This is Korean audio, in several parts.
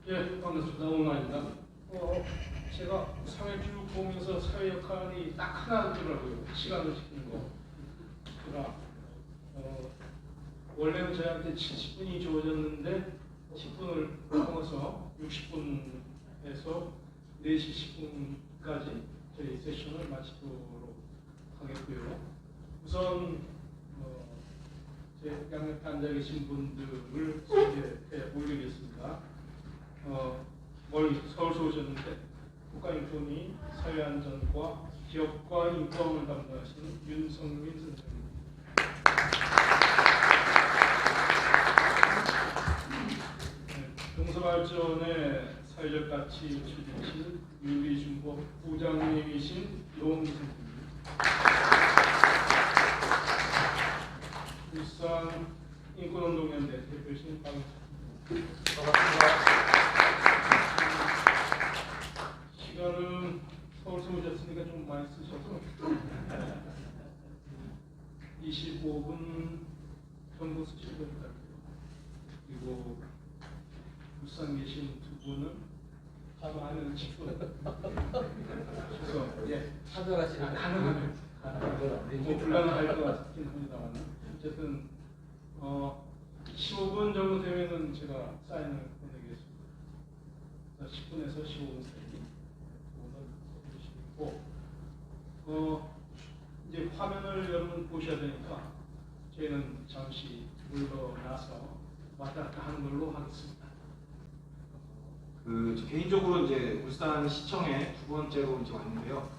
예, 반갑습니다. 오나입니다. 제가 사회 쭉 보면서 사회 역할이 딱 하나 있더라고요. 시간을 지키는 거. 제가 원래는 저희한테 70분이 주어졌는데 10분을 넘어서 60분에서 4시 10분까지 저희 세션을 마치도록 하겠고요. 우선 제 양옆에 앉아 계신 분들을 소개해 올리겠습니다. 멀리 서울서 오셨는데 국가인권위 사회안전과 기업과 인권을 담당하시는 윤성민 선생님. 동서발전의 사회적 가치 추진실 윤리준법 부장님이신 노홍 선생님. 울산 인권운동연대 대표이신 박은철. 반갑습니다. 시간은 서울서 오셨으니까 좀 많이 쓰셔서 25분 정도 쓰실 것 같아요. 그리고 울산 계신 두 분은 가능하면 10분. 그래서 예, 하더라시는 가능하면 뭐 불가능할 것 같긴 합니다만 어쨌든 15분 정도 되면은 제가 사인을 보내겠습니다. 10분에서 15분 사이. 이제 화면을 여러분 보셔야 되니까 저희는 잠시 물러나서 왔다 갔다 하는 걸로 하겠습니다. 개인적으로 이제 울산 시청에 두 번째로 이제 왔는데요.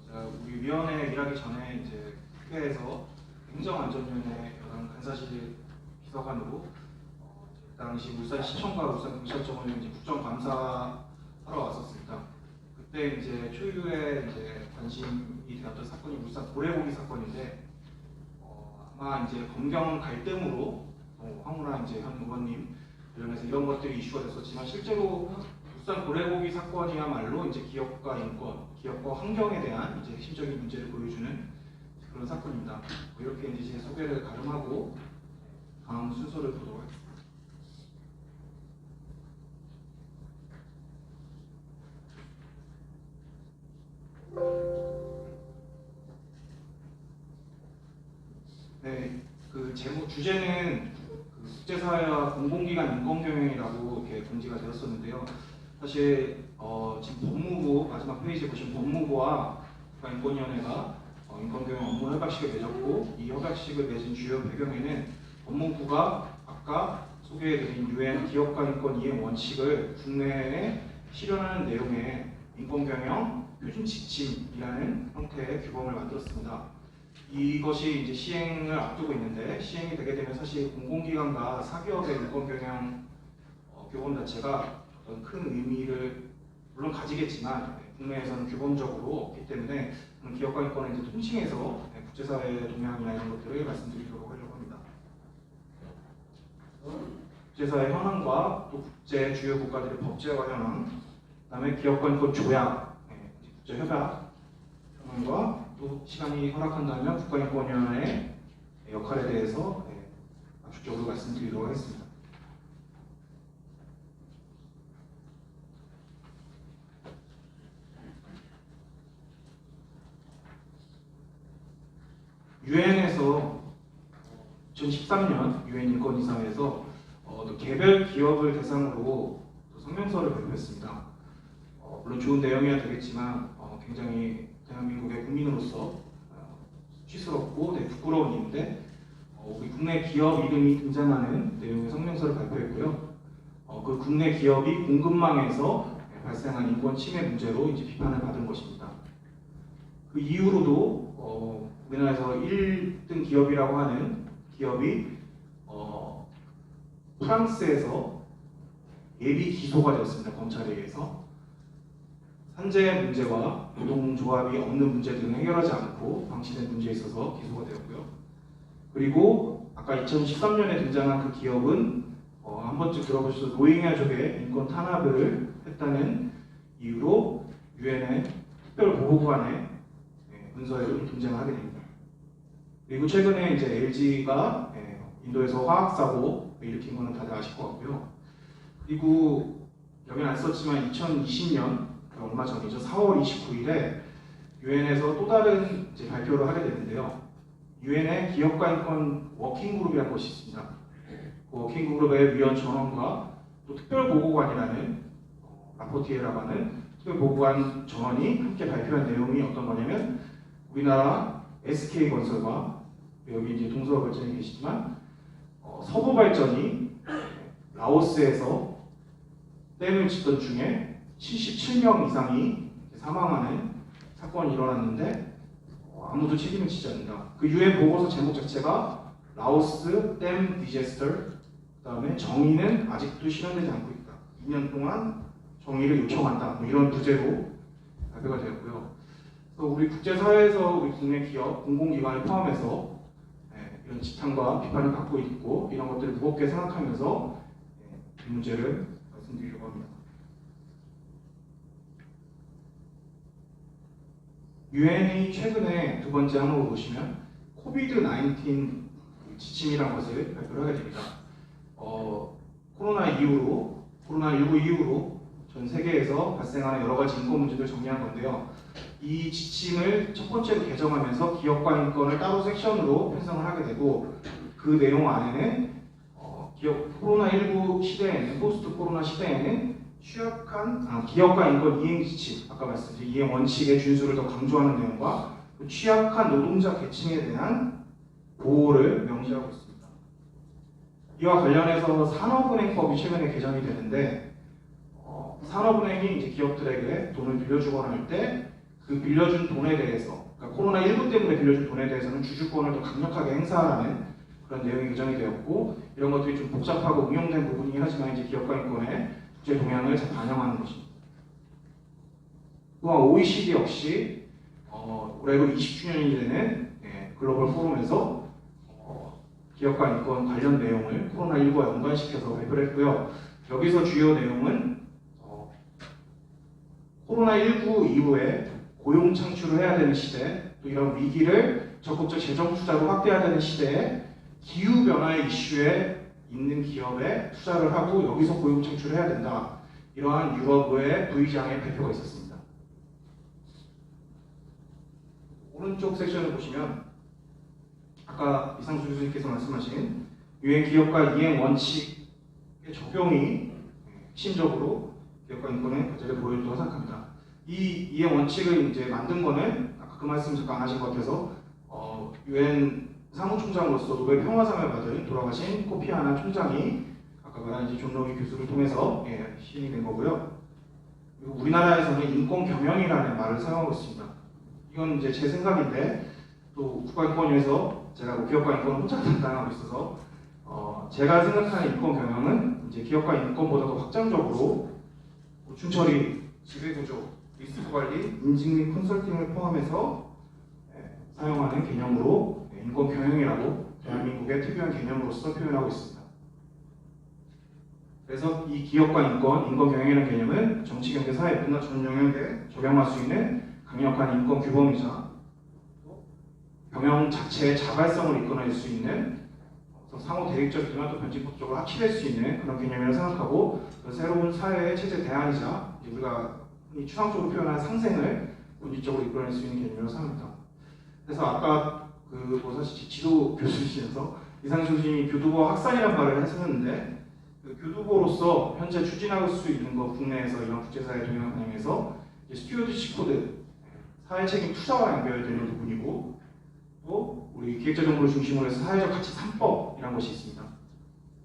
제가 우리 위원회 일하기 전에 이제 국회에서 행정안전위원회 여당 간사실 비서관으로 그 당시 울산 시청과 울산 경찰청을 이제 국정감사하러 왔었습니다. 그때 이제 초유의 이제 관심이 되었던 사건이 울산 고래고기 사건인데 아마 이제 검경 갈등으로 황운하 이제 현 의원님 관련해서 이런 것들이 이슈가 됐었지만 실제로 울산 고래고기 사건이야말로 이제 기업과 인권, 기업과 환경에 대한 이제 핵심적인 문제를 보여주는 그런 사건입니다. 이렇게 이제 제 소개를 가름하고 다음 순서를 보도록 하겠습니다. 네, 주제는 국제사회와 공공기관 인권경영이라고 이렇게 공지가 되었었는데요. 사실 지금 법무부 마지막 페이지에 보시면 법무부와 국가인권위원회가 인권경영 업무 협약식을 맺었고 이 협약식을 맺은 주요 배경에는 법무부가 아까 소개해드린 유엔 기업가 인권 이행 원칙을 국내에 실현하는 내용의 인권경영 표준 지침이라는 형태의 규범을 만들었습니다. 이것이 이제 시행을 앞두고 있는데 시행이 되게 되면 사실 공공기관과 사기업의 인권경영 규범 자체가 어떤 큰 의미를 물론 가지겠지만 국내에서는 규범적으로 없기 때문에 기업과 인권을 이제 통칭해서 국제사회 동향이나 이런 것들을 말씀드리도록 하려고 합니다. 국제사회 현황과 또 국제 주요 국가들의 법제화 현황, 그다음에 기업과 인권 조약, 국제협약 현황과 또 시간이 허락한다면 국가인권위원회의 역할에 대해서 압축적으로 말씀드리도록 하겠습니다. 유엔에서 2013년 유엔 인권이사회에서 개별 기업을 대상으로 성명서를 발표했습니다. 물론 좋은 내용이야 되겠지만 굉장히 대한민국의 국민으로서 수치스럽고 부끄러운 일인데 우리 국내 기업 이름이 등장하는 내용의 성명서를 발표했고요. 그 국내 기업이 공급망에서 발생한 인권 침해 문제로 이제 비판을 받은 것입니다. 그 이후로도 우리나라에서 1등 기업이라고 하는 기업이 프랑스에서 예비 기소가 되었습니다. 검찰에 의해서. 산재 문제와 노동조합이 없는 문제 등을 해결하지 않고 방치된 문제에 있어서 기소가 되었고요. 그리고 아까 2013년에 등장한 그 기업은 한 번쯤 들어보셔서 로힝야족의 인권 탄압을 했다는 이유로 유엔의 특별보호관의 문서에 등장을 하게 됩니다. 그리고 최근에 이제 LG가 인도에서 화학사고 일으킨 거는 다들 아실 것 같고요. 그리고 여기는 안 썼지만 2020년 얼마 전이죠. 4월 29일에 유엔에서 또 다른 이제 발표를 하게 되는데요. 유엔의 기업가 인권 워킹그룹이라는 것이 있습니다. 그 워킹그룹의 위원 전원과 또 특별보고관이라는 라포티에라고 하는 특별보고관 전원이 함께 발표한 내용이 어떤 거냐면 우리나라 SK건설과 여기 이제 동서발전이 계시지만 서부발전이 라오스에서 댐을 짓던 중에 77명 이상이 사망하는 사건이 일어났는데 아무도 책임을 지지 않는다. 그 유엔 보고서 제목 자체가 라오스 댐 디제스터, 그다음에 정의는 아직도 실현되지 않고 있다. 2년 동안 정의를 요청한다. 뭐 이런 부제로 발표가 되었고요. 또 우리 국제사회에서 우리 국내 기업, 공공기관을 포함해서 이런 지탄과 비판을 받고 있고 이런 것들을 무겁게 생각하면서 이 문제를 말씀드리려고 합니다. 유엔이 최근에 두 번째 항목을 보시면 코비드-19 지침이라는 것을 발표를 하게 됩니다. 코로나19 이후로 전 세계에서 발생하는 여러 가지 인권 문제들을 정리한 건데요. 이 지침을 첫 번째로 개정하면서 기업가 인권을 따로 섹션으로 편성을 하게 되고 그 내용 안에는 코로나19 시대에는 포스트 코로나 시대에는 취약한 기업가 인권 이행 지침, 아까 말씀드린 이행 원칙의 준수를 더 강조하는 내용과 취약한 노동자 계층에 대한 보호를 명시하고 있습니다. 이와 관련해서 산업은행법이 최근에 개정이 되는데 산업은행이 이제 기업들에게 돈을 빌려주거나 할 때 그 빌려준 돈에 대해서, 그러니까 코로나19 때문에 빌려준 돈에 대해서는 주주권을 더 강력하게 행사하라는 그런 내용이 규정이 되었고 이런 것들이 좀 복잡하고 응용된 부분이긴 하지만 이제 기업가 인권의 국제 동향을 잘 반영하는 것입니다. 또한 OECD 역시 올해로 20주년이 되는 글로벌 포럼에서 기업가 인권 관련 내용을 코로나19와 연관시켜서 발표를 했고요. 여기서 주요 내용은 코로나19 이후에 고용 창출을 해야 되는 시대, 또 이런 위기를 적극적 재정 투자로 확대해야 되는 시대에 기후변화의 이슈에 있는 기업에 투자를 하고 여기서 고용 창출을 해야 된다. 이러한 유럽의 V장의 발표가 있었습니다. 오른쪽 섹션을 보시면 아까 이상수 교수님께서 말씀하신 유엔 기업가 이행 원칙의 적용이 핵심적으로 기업가 인권의 과제를 보여준다고 생각합니다. 이 이행 원칙을 이제 만든 거는 아까 그 말씀 잠깐 안 하신 것 같아서 유엔 사무총장으로서 노벨 평화상을 받은 돌아가신 코피 아난 총장이 아까 말한 이제 존 로미 교수를 통해서 시행이 된 거고요. 그리고 우리나라에서는 인권 경영이라는 말을 사용하고 있습니다. 이건 이제 제 생각인데 또 국가인권위에서 제가 기업가 인권을 혼자 담당하고 있어서 제가 생각하는 인권 경영은 이제 기업가 인권보다 더 확장적으로 고충 처리, 지배구조, 리스크 관리, 인증 및 컨설팅을 포함해서 사용하는 개념으로 인권 경영이라고 대한민국의 특유한 개념으로서 표현하고 있습니다. 그래서 이 기업가 인권 경영이라는 개념은 정치, 경제, 사회 문화 전 영역에 적용할 수 있는 강력한 인권 규범이자 경영 자체의 자발성을 이끌어낼 수 있는 상호 대립적이지만 또 변칙법적으로 합치될 수 있는 그런 개념이라고 생각하고 새로운 사회의 체제 대안이자 우리가 추상적으로 표현한 상생을 본질적으로 이끌어낼 수 있는 개념이라고 생각합니다. 그래서 아까 사실 지도 교수님께서 이상수 교수님이 교두보 학산이라는 말을 하셨는데 교두보로서 현재 추진할 수 있는 것 국내에서 이런 국제사회 동향을 반영해서 스튜어드십 코드, 사회책임 투자와 연결되는 부분이고 또 우리 기획자정부를 중심으로 해서 사회적 가치 3법이라는 것이 있습니다.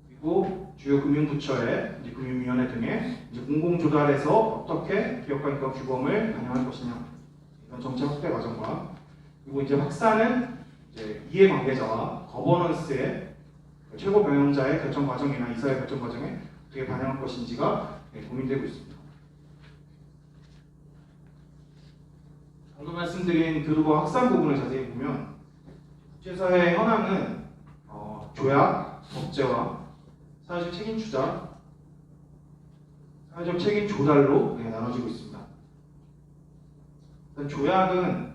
그리고 주요 금융부처의 금융위원회 등의 공공조달에서 어떻게 기업가 인권 규범을 반영할 것이냐 이런 정책 확대 과정과 그리고 이제 확산은 이해관계자와 거버넌스의 최고 경영자의 결정 과정이나 이사의 결정 과정에 어떻게 반영할 것인지가 고민되고 있습니다. 방금 말씀드린 교두보 확산 부분을 자세히 보면 국제사회의 현황은 조약, 법제화, 사회적 책임 투자, 사회적 책임 조달로 나눠지고 있습니다. 일단 조약은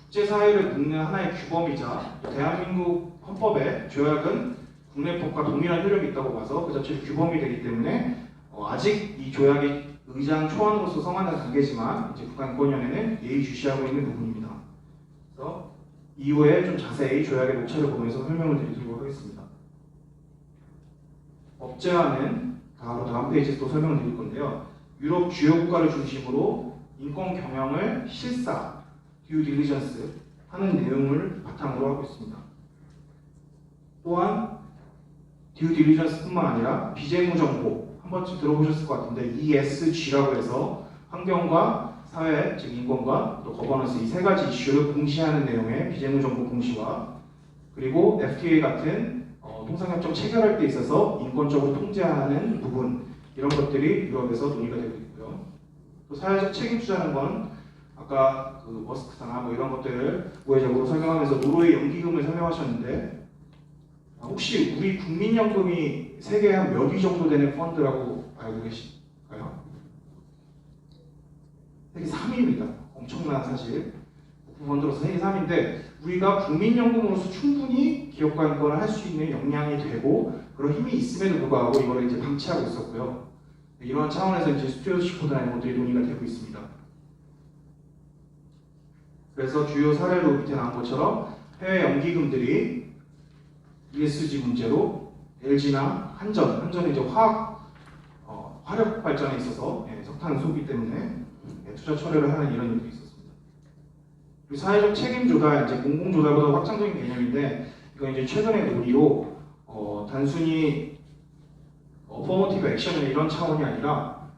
국제사회를 묶는 하나의 규범이자 대한민국 헌법의 조약은 국내법과 동일한 효력이 있다고 봐서 그 자체로 규범이 되기 때문에 아직 이 조약이 의장 초안으로서 성안된 단계지만 이제 국가인권위원회는 예의주시하고 있는 부분입니다. 그래서 이후에 좀 자세히 조약의 녹차를 보면서 설명을 드리도록 하겠습니다. 법제화는 다음 페이지에서 또 설명을 드릴 건데요. 유럽 주요 국가를 중심으로 인권 경영을 실사, due diligence 하는 내용을 바탕으로 하고 있습니다. 또한 due diligence뿐만 아니라 비재무 정보 한 번쯤 들어보셨을 것 같은데 ESG라고 해서 환경과 사회, 즉 인권과 또 거버넌스 이 세 가지 이슈를 공시하는 내용의 비재무 정보 공시와 그리고 FTA 같은 통상협정 체결할 때 있어서 인권적으로 통제하는 부분 이런 것들이 유럽에서 논의가 되고 있고요. 또 사회적 책임 투자는 건 아까 그 머스크사나 뭐 이런 것들을 우회적으로 설명하면서 노르웨이 연기금을 설명하셨는데 혹시 우리 국민연금이 세계에 한 몇 위 정도 되는 펀드라고 알고 계실까요? 세계 3위입니다. 엄청난 사실. 펀드로서 세계 3위인데 우리가 국민연금으로서 충분히 기업가 인권을 할 수 있는 역량이 되고 그런 힘이 있음에도 불구하고 이거를 이제 방치하고 있었고요. 이런 차원에서 이제 스튜어드십 코드나 이런 것들이 논의가 되고 있습니다. 그래서 주요 사례로 밑에 나온 것처럼 해외 연기금들이 ESG 문제로 LG나 한전은 이제 화력 발전에 있어서 석탄 소비 때문에 투자 철회를 하는 이런 일도 있었습니다. 그리고 사회적 책임 조달, 이제 공공 조달보다 확장적인 개념인데 이건 이제 최근의 논의로 단순히 어퍼머티브 액션이나 이런 차원이 아니라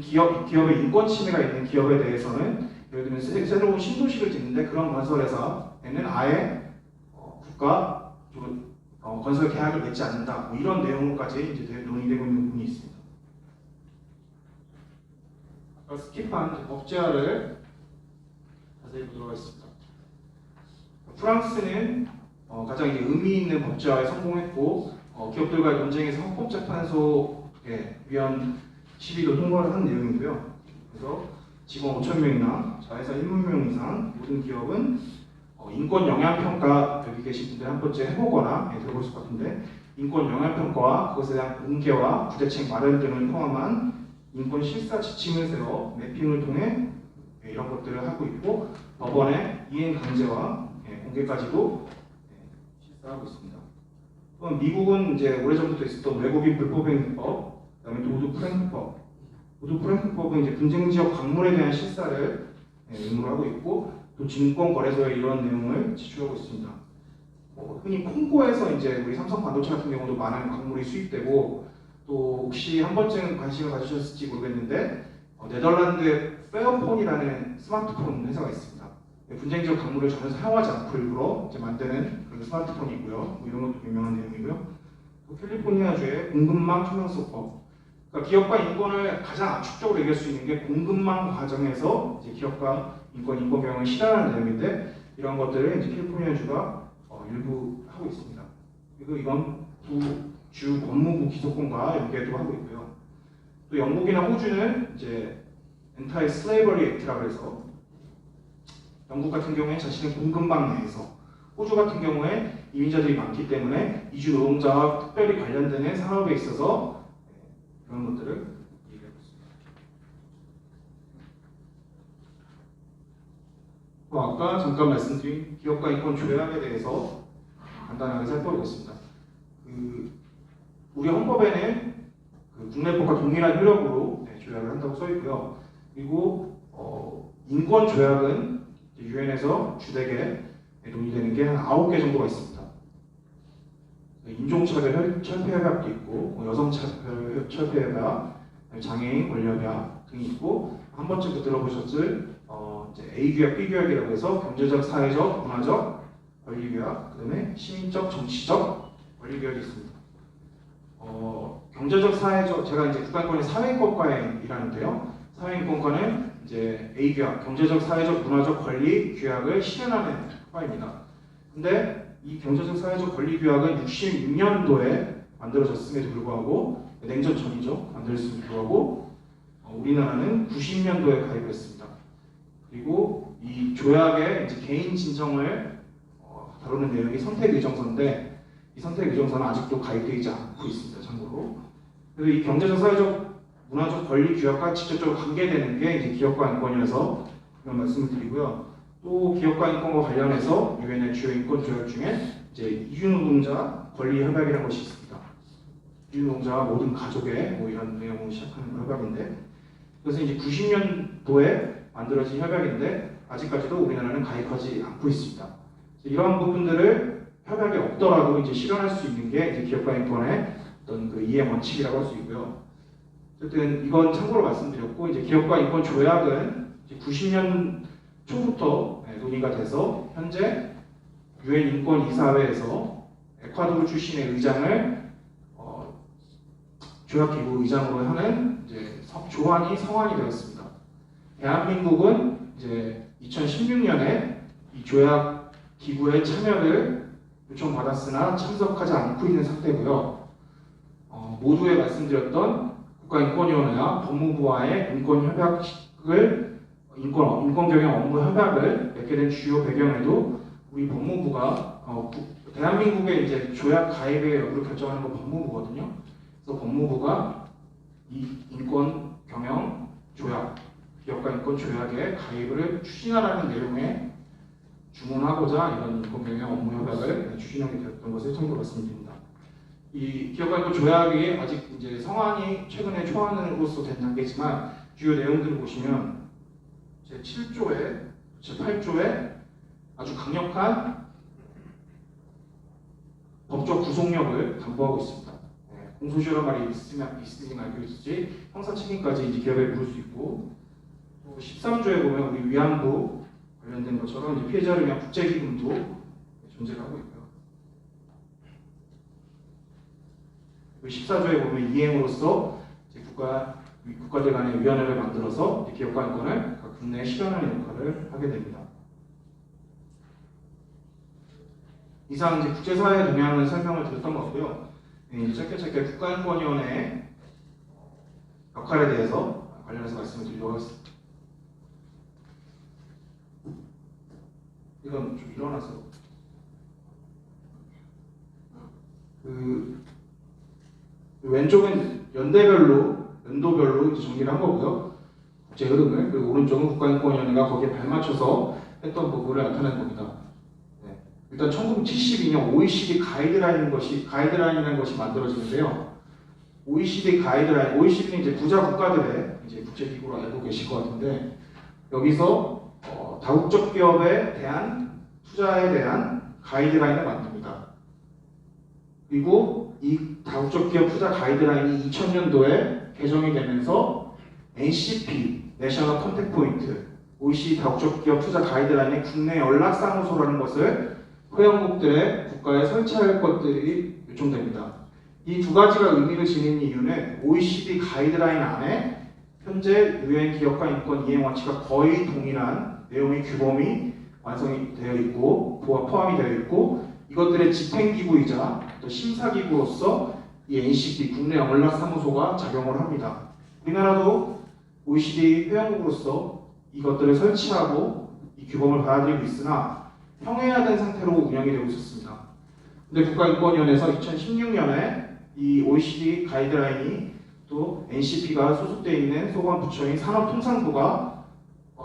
기업의 인권 침해가 있는 기업에 대해서는 예를 들면 새로운 신도시를 짓는데 그런 건설회사에는 아예 국가 건설 계약을 맺지 않는다. 뭐 이런 내용까지 이제 논의되고 있는 부분이 있습니다. 아까 스킵한 법제화를 자세히 보도록 하겠습니다. 프랑스는 가장 이제 의미 있는 법제화에 성공했고 기업들과의 논쟁에서 헌법재판소에 위헌 시비도 통과를 한 내용이고요. 그래서 직원 5,000명이나 자회사 1만 이상 모든 기업은 인권 영향평가 여기 계신 분들 한 번쯤 해보거나 들어보실 것 같은데 인권 영향평가와 그것에 대한 공개와 부대책 마련 등을 포함한 인권 실사 지침을 세워 매핑을 통해 이런 것들을 하고 있고 법원의 이행 강제와 공개까지도 실사하고 있습니다. 또한 미국은 이제 오래전부터 있었던 외국인 불법행위법, 그다음에 도드 프랭크법은 이제 분쟁지역 광물에 대한 실사를 의무로 하고 있고 또 증권거래소에 이런 내용을 지출하고 있습니다. 흔히 콩고에서 이제 우리 삼성 반도체 같은 경우도 많은 광물이 수입되고 또 혹시 한 번쯤 관심을 가지셨을지 모르겠는데 네덜란드의 페어폰이라는 스마트폰 회사가 있습니다. 분쟁지역 광물을 전혀 사용하지 않고 일부러 이제 만드는 그런 스마트폰이고요. 뭐 이런 것도 유명한 내용이고요. 또 캘리포니아주의 공급망 투명성법. 그러니까 기업과 인권을 가장 압축적으로 얘기할 수 있는 게 공급망 과정에서 이제 기업과 인권 경영을 실현하는 내용인데 이런 것들을 이제 캘리포니아주가 일부 하고 있습니다. 그리고 이건 주 법무부 기소권과 연계도 하고 있고요. 또 영국이나 호주는 이제 엔타이 슬레이버리 액트라고 해서 영국 같은 경우에 자신의 공급망 내에서 호주 같은 경우에 이민자들이 많기 때문에 이주 노동자와 특별히 관련되는 산업에 있어서 그런 것들을 얘기하고 있습니다. 아까 잠깐 말씀드린 기업가 인권 조약에 대해서 간단하게 살펴보겠습니다. 우리 헌법에는 국내법과 동일한 효력으로 조약을 한다고 써 있고요. 그리고 인권 조약은 유엔에서 주되게 논의되는 게 한 9개 정도가 있습니다. 인종차별 철폐협약도 있고 여성차별 철폐협약, 장애인 권리협약 등이 있고 한 번쯤 들어보셨을 이제 A규약, B규약이라고 해서 경제적, 사회적, 문화적 권리규약, 그다음에 시민적, 정치적 권리규약이 있습니다. 경제적, 사회적, 제가 이제 국가인권의 사회인권과에 일하는데요. 사회인권과는 이제 A규약, 경제적, 사회적, 문화적 권리 규약을 실현하는 과입니다. 근데 이 경제적, 사회적 권리 규약은 66년도에 만들어졌음에도 불구하고 냉전 전이죠. 만들어졌음에도 불구하고 우리나라는 90년도에 가입했습니다. 그리고 이 조약의 이제 개인 진정을 다루는 내용이 선택의정서인데 이 선택 규정서는 아직도 가입되지 않고 있습니다. 참고로. 그래서 이 경제적, 사회적, 문화적 권리 규약과 직접적으로 관계되는 게 이제 기업과 인권이라서 이런 말씀을 드리고요. 또 기업과 인권과 관련해서 유엔의 주요 인권 조약 중에 이제 이주노동자 권리 협약이라는 것이 있습니다. 이주노동자와 모든 가족의 뭐 이런 내용을 시작하는 협약인데, 그래서 이제 90년도에 만들어진 협약인데 아직까지도 우리나라는 가입하지 않고 있습니다. 이러한 부분들을 협약이 없더라도 이제 실현할 수 있는 게 이제 기업과 인권의 어떤 그 이해 원칙이라고 할 수 있고요. 어쨌든 이건 참고로 말씀드렸고, 이제 기업과 인권 조약은 이제 90년 초부터 논의가 돼서 현재 유엔 인권 이사회에서 에콰도르 출신의 의장을 조약기구 의장으로 하는 이제 조안이 성안이 되었습니다. 대한민국은 이제 2016년에 이 조약 기구의 참여를 요청받았으나 참석하지 않고 있는 상태고요. 모두에 말씀드렸던 국가인권위원회와 법무부와의 인권경영 업무 협약을 맺게 된 주요 배경에도 우리 법무부가 대한민국의 이제 조약 가입의 여부를 결정하는 건 법무부거든요. 그래서 법무부가 이 인권경영 조약, 기업과 인권 조약의 가입을 추진하라는 내용의 주문하고자 이런 인권경영 업무 협약을 추진하게 되었던 것을 참고로 말씀드립니다. 이 기업과 인권 조약이 아직 이제 성안이 최근에 초안으로서 된 단계지만 주요 내용들을 보시면 제7조에 제8조에 아주 강력한 법적 구속력을 담보하고 있습니다. 공소시효란 말이 있으면 알고 있을지 형사 책임까지 이제 기업에 물을 수 있고, 또 13조에 보면 우리 위안부 관련된 것처럼 이제 피해자를 위한 국제기금도 존재를 하고 있고요. 14조에 보면 이행으로서 이제 국가들 간의 위원회를 만들어서 이제 기업과 인권을 각 국내에 실현하는 역할을 하게 됩니다. 이상 이제 국제사회 동향을 설명을 드렸던 거고요. 이제 짧게 국가인권위원회의 역할에 대해서 관련해서 말씀을 드리도록 하겠습니다. 이건 좀 일어나서 왼쪽은 연도별로 이제 정리를 한 거고요. 국제 흐름을. 그리고 오른쪽은 국가인권위원회가 거기에 발맞춰서 했던 부분을 나타낸 겁니다. 일단 1972년 OECD 가이드라인이라는 것이 만들어지는데요. OECD 가이드라인, OECD는 이제 부자 국가들의 이제 국제기구로 알고 계실 것 같은데, 여기서 다국적 기업에 대한 투자에 대한 가이드라인을 만듭니다. 그리고 이 다국적 기업 투자 가이드라인이 2000년도에 개정이 되면서 NCP, 내셔널 컨택 포인트, OECD 다국적 기업 투자 가이드라인의 국내 연락사무소라는 것을 회원국들의 국가에 설치할 것들이 요청됩니다. 이 두 가지가 의미를 지니는 이유는 OECD 가이드라인 안에 현재 유엔 기업과 인권 이행 원칙과 거의 동일한 내용의 규범이 완성이 되어 있고 포함이 되어 있고, 이것들의 집행기구이자 또 심사기구로서 이 NCP 국내 연락사무소가 작용을 합니다. 우리나라도 OECD 회원국으로서 이것들을 설치하고 이 규범을 받아들이고 있으나 평행화된 상태로 운영이 되고 있었습니다. 근데 국가인권위원회에서 2016년에 이 OECD 가이드라인이 또 NCP가 소속되어 있는 소관 부처인 산업통상부가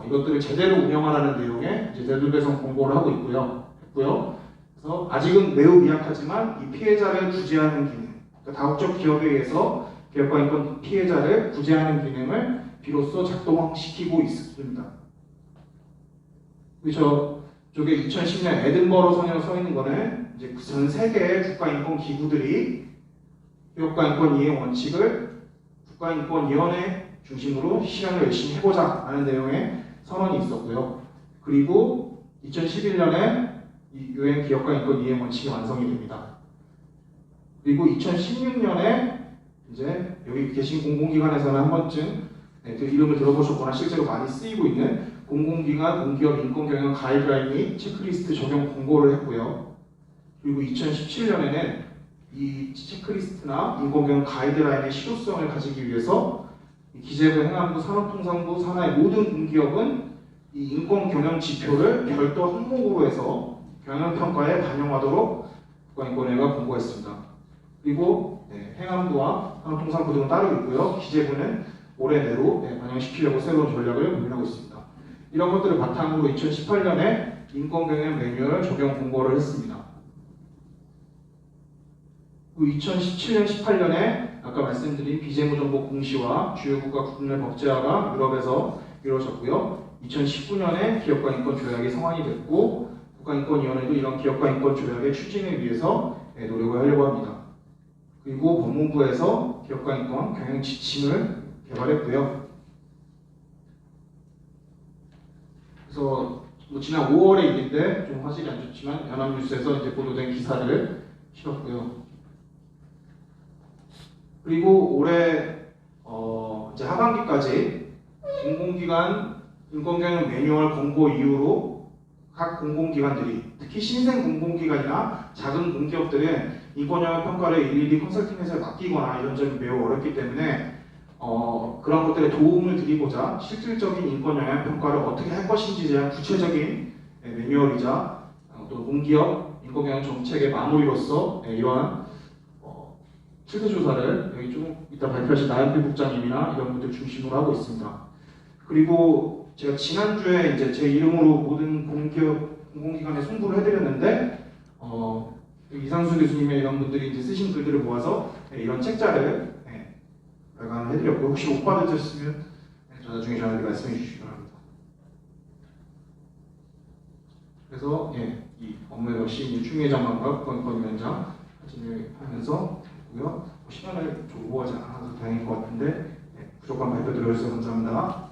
이것들을 제대로 운영하라는 내용의 이제 제도 개선 공고를 하고 있고요. 그래서 아직은 매우 미약하지만 이 피해자를 구제하는 기능, 그러니까 다국적 기업에 의해서 기업과 인권 피해자를 구제하는 기능을 비로소 작동시키고 있습니다. 저게 2010년 에든버러 선언에 서 있는 거는 이제 전 세계의 국가인권 기구들이 기업과 인권 이행 원칙을 국가인권위원회 중심으로 실현을 열심히 해보자라는 내용의 선언이 있었고요. 그리고 2011년에 이 유엔 기업과 인권 이행 원칙이 완성이 됩니다. 그리고 2016년에 이제 여기 계신 공공기관에서는 한 번쯤 그 이름을 들어보셨거나 실제로 많이 쓰이고 있는 공공기관 공기업 인권경영 가이드라인 및 체크리스트 적용 공고를 했고요. 그리고 2017년에는 이 체크리스트나 인권경영 가이드라인의 실효성을 가지기 위해서 기재부, 행안부, 산업통상부 산하의 모든 공기업은 이 인권경영 지표를 별도 항목으로 해서 경영평가에 반영하도록 국가인권위가 공고했습니다. 그리고 행안부와 산업통상부 등은 따로 있고요. 기재부는 올해 내로 반영시키려고 새로운 전략을 고민하고 있습니다. 이런 것들을 바탕으로 2018년에 인권경영 매뉴얼 적용 공고를 했습니다. 2017년, 18년에 아까 말씀드린 비재무정보 공시와 주요 국가 국내 법제화가 유럽에서 이루어졌고요. 2019년에 기업가 인권 조약이 성안이 됐고 국가인권위원회도 이런 기업가 인권 조약의 추진을 위해서 노력을 하려고 합니다. 그리고 법무부에서 기업가 인권 경영 지침을 개발했고요. 그래서 지난 5월의 일인데 좀 화질이 안 좋지만 연합뉴스에서 이제 보도된 기사를 실었고요. 그리고 올해 이제 하반기까지 공공기관 인권경영 매뉴얼 공고 이후로 각 공공기관들이 특히 신생 공공기관이나 작은 공기업들은 인권영향 평가를 일일이 컨설팅 회사에 맡기거나 이런 점이 매우 어렵기 때문에 그런 것들에 도움을 드리고자 실질적인 인권영향 평가를 어떻게 할 것인지에 대한 구체적인 매뉴얼이자 또 공기업 인권경영 정책의 마무리로서 이러한 실태조사를 여기 조금 이따 발표하신 나연필 국장님이나 이런 분들 중심으로 하고 있습니다. 그리고 제가 지난주에 이제 제 이름으로 모든 공기업 공공기관에 송부를 해드렸는데 이상수 교수님의 이런 분들이 이제 쓰신 글들을 모아서 이런 책자를 발간해드렸고 혹시 못 받으셨으면 나중에 저한테 말씀해 주시기 바랍니다. 그래서 이 업무의 역시 추미애 장관과 국가인권위원장 사진을 하면서 있고요. 시간을 좀 오버하지 않아서 다행인 것 같은데 부족한 발표 들어주셔서 감사합니다.